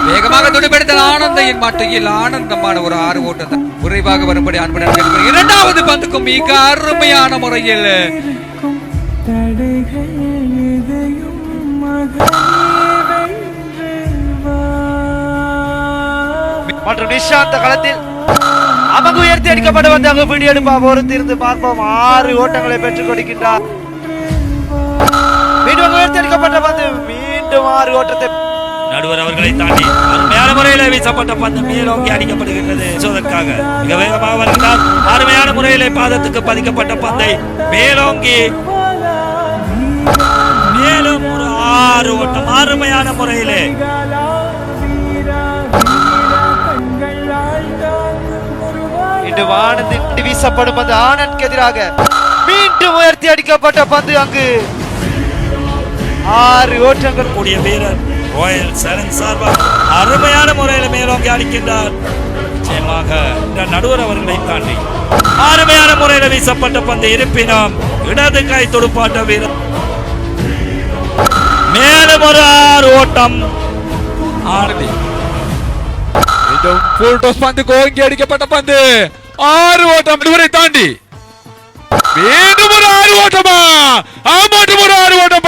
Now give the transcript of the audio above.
வேகமாக துடுப்பெடுத்த ஆனந்தையின் மாட்டையில் ஆனந்தமான ஒரு 6 ஓட்டம் தான் விரைவாக வரும்படி அன்புடன் இரண்டாவது பந்துக்கும் மிக அருமையான முறையில் மற்றும் நிஷாந்த் களத்தில் அமகு உயர்த்தி அடிக்கப்பட வந்தாங்க பிடியெடுப்பா பொறுத்திருந்து பார்ப்போம் 6 ஓட்டங்களை பெற்றுக் கொடுக்கின்றார் மீண்டும் உயர்த்தி அடிக்கப்பட்ட பந்து மீண்டும் 6 ஓட்டத்தை நடுவர் அவர்களை தாண்டி அருமையான முறையில் வீசப்பட்ட பந்து மேலோங்கி அடிக்கப்படுகின்றது சோதற்காக மிக வேகமாக வருகிறார் அருமையான முறையில் பாதத்துக்கு பதிக்கப்பட்ட பந்தை மேலோங்கி மேலும் ஒரு 6 ஓட்டம் அருமையான முறையிலே மீண்டும் ஆனந்த் வீசப்படும் பந்து ஆனந்த்க்கு எதிராக மீண்டும் உயர்த்தி அடிக்கப்பட்ட பந்து அங்கு 6 ஓட்டங்கள் கூடிய வீரர் ராயல் சேலஞ்ச் சார்பாக அருமையான முறையில் மேலோங்கி அடிக்கின்றார் நிச்சயமாக நடுவர் அவர்களை தாண்டி அருமையான முறையில் வீசப்பட்ட பந்து இருப்பினும் இடது கை துடுப்பாட்ட வீரர் மேலும் ஒரு 6 ஓட்டம் ஆனந்தி ஃபுல் டாஸ் பந்து கோங்கி அடிக்கப்பட்ட பந்து 6 ஓட்டம் நடுவரை தாண்டி மீண்டும் ஒரு 6 ஓட்டமா ஆமாட்டும் ஒரு 6 ஓட்டம்